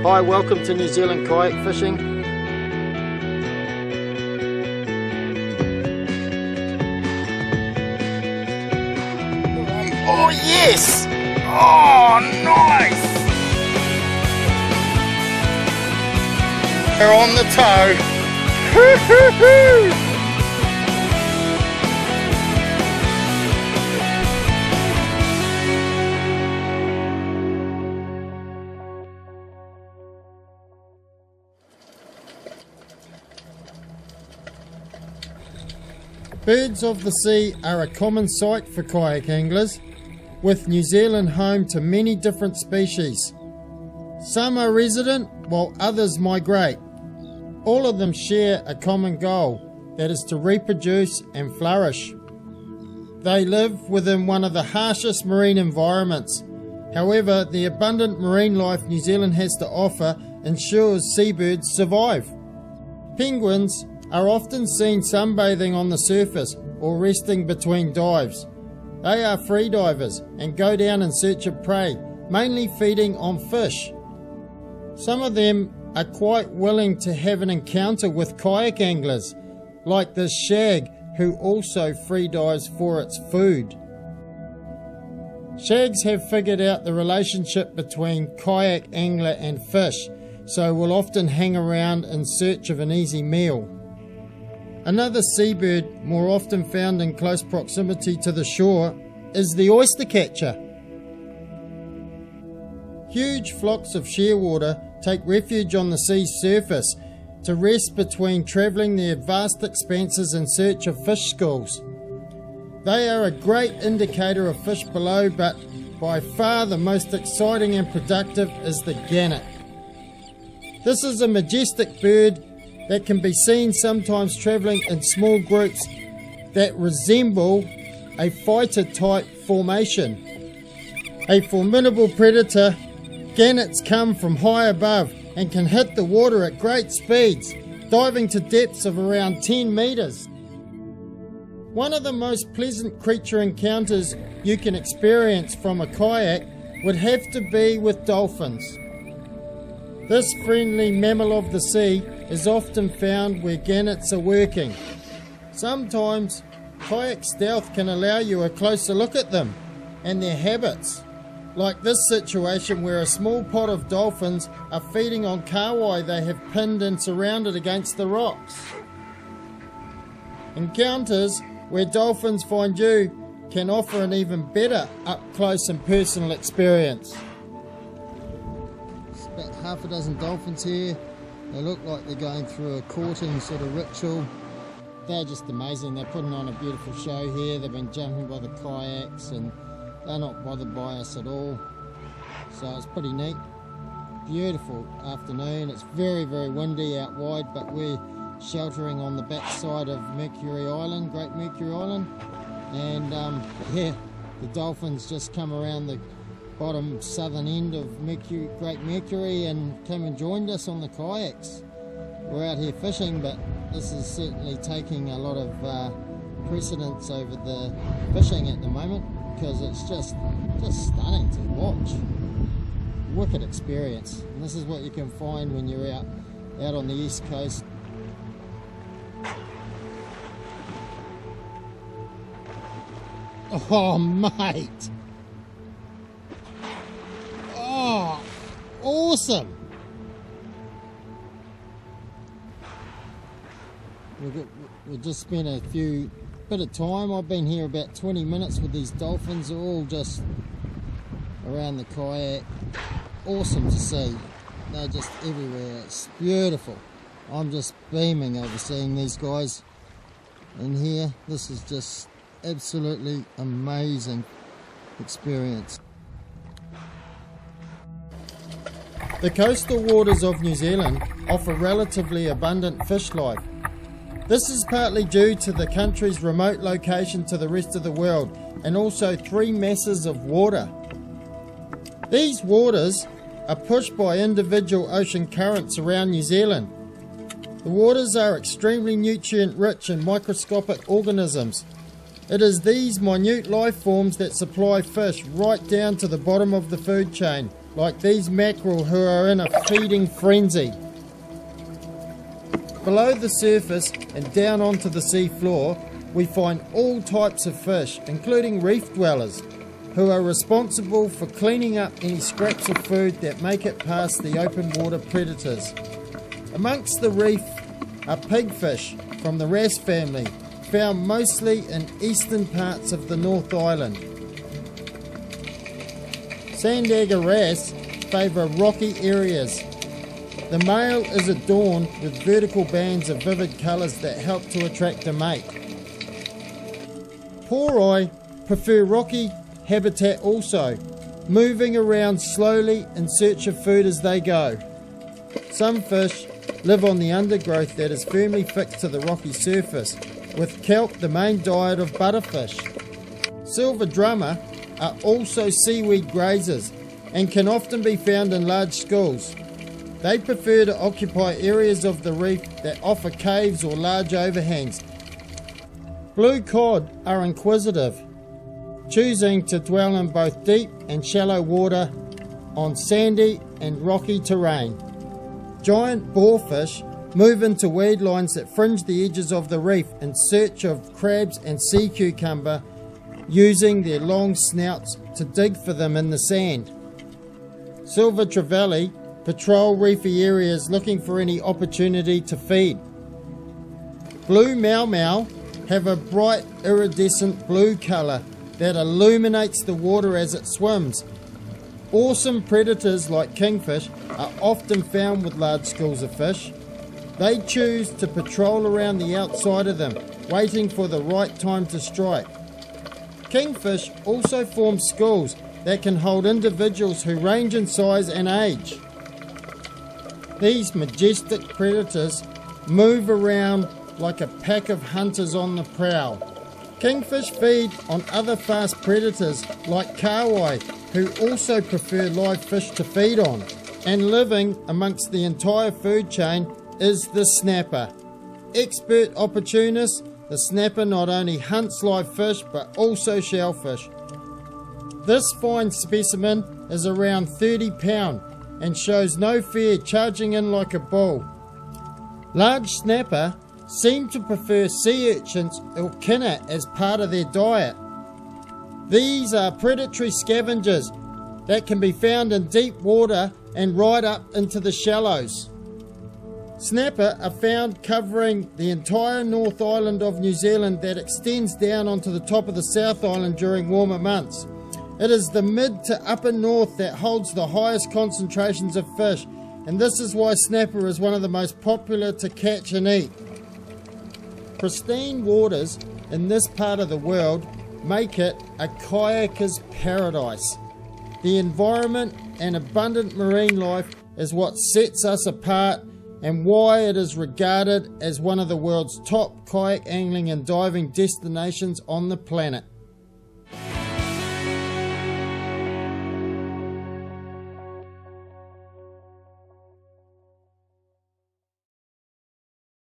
Hi, welcome to New Zealand kayak fishing. Oh yes! Oh nice! They're on the toe. Birds of the sea are a common sight for kayak anglers, with New Zealand home to many different species. Some are resident while others migrate. All of them share a common goal, that is to reproduce and flourish. They live within one of the harshest marine environments. However, the abundant marine life New Zealand has to offer ensures seabirds survive. Penguins are often seen sunbathing on the surface or resting between dives. They are free divers and go down in search of prey, mainly feeding on fish. Some of them are quite willing to have an encounter with kayak anglers, like this shag who also free dives for its food. Shags have figured out the relationship between kayak angler and fish, so will often hang around in search of an easy meal. Another seabird more often found in close proximity to the shore is the oyster catcher. Huge flocks of shearwater take refuge on the sea's surface to rest between travelling their vast expanses in search of fish schools. They are a great indicator of fish below, but by far the most exciting and productive is the gannet. This is a majestic bird that can be seen sometimes travelling in small groups that resemble a fighter type formation. A formidable predator, gannets come from high above and can hit the water at great speeds, diving to depths of around 10 metres. One of the most pleasant creature encounters you can experience from a kayak would have to be with dolphins. This friendly mammal of the sea is often found where gannets are working. Sometimes kayak stealth can allow you a closer look at them and their habits, like this situation where a small pod of dolphins are feeding on kawai they have pinned and surrounded against the rocks. Encounters where dolphins find you can offer an even better up close and personal experience. There's about half a dozen dolphins here. They look like they're going through a courting sort of ritual. They're just amazing. They're putting on a beautiful show here. They've been jumping by the kayaks and they're not bothered by us at all. So it's pretty neat. Beautiful afternoon. It's very, very windy out wide, but we're sheltering on the backside of Mercury Island, Great Mercury Island. And yeah, the dolphins just come around the bottom southern end of Great Mercury and came and joined us on the kayaks. We're out here fishing, but this is certainly taking a lot of precedence over the fishing at the moment, because it's just stunning to watch. Wicked experience, and this is what you can find when you're out on the east coast. Oh mate, oh awesome. We've just spent a bit of time. I've been here about 20 minutes with these dolphins. They're all just around the kayak. Awesome to see. They're just everywhere. It's beautiful. I'm just beaming over seeing these guys in here. This is just absolutely amazing experience. The coastal waters of New Zealand offer relatively abundant fish life. This is partly due to the country's remote location to the rest of the world, and also 3 masses of water. These waters are pushed by individual ocean currents around New Zealand. The waters are extremely nutrient rich in microscopic organisms. It is these minute life forms that supply fish right down to the bottom of the food chain, like these mackerel who are in a feeding frenzy. Below the surface and down onto the sea floor, we find all types of fish, including reef dwellers, who are responsible for cleaning up any scraps of food that make it past the open water predators. Amongst the reef are pigfish from the wrasse family, found mostly in eastern parts of the North Island. Sandagger wrasse favour rocky areas. The male is adorned with vertical bands of vivid colours that help to attract a mate. Poroi prefer rocky habitat also, moving around slowly in search of food as they go. Some fish live on the undergrowth that is firmly fixed to the rocky surface, with kelp the main diet of butterfish. Silver drummer are also seaweed grazers and can often be found in large schools. They prefer to occupy areas of the reef that offer caves or large overhangs. Blue cod are inquisitive, choosing to dwell in both deep and shallow water on sandy and rocky terrain. Giant boarfish move into weed lines that fringe the edges of the reef in search of crabs and sea cucumber, using their long snouts to dig for them in the sand. Silver trevally patrol reefy areas looking for any opportunity to feed. Blue mau have a bright iridescent blue colour that illuminates the water as it swims. Awesome predators like kingfish are often found with large schools of fish. They choose to patrol around the outside of them, waiting for the right time to strike. Kingfish also form schools that can hold individuals who range in size and age. These majestic predators move around like a pack of hunters on the prowl. Kingfish feed on other fast predators like kahawai, who also prefer live fish to feed on. And living amongst the entire food chain is the snapper. Expert opportunist, the snapper not only hunts live fish but also shellfish. This fine specimen is around 30 pounds and shows no fear, charging in like a bull. Large snapper seem to prefer sea urchins or kinna as part of their diet. These are predatory scavengers that can be found in deep water and right up into the shallows. Snapper are found covering the entire North Island of New Zealand that extends down onto the top of the South Island during warmer months. It is the mid to upper north that holds the highest concentrations of fish, and this is why snapper is one of the most popular to catch and eat. Pristine waters in this part of the world make it a kayaker's paradise. The environment and abundant marine life is what sets us apart and why it is regarded as one of the world's top kayak angling and diving destinations on the planet.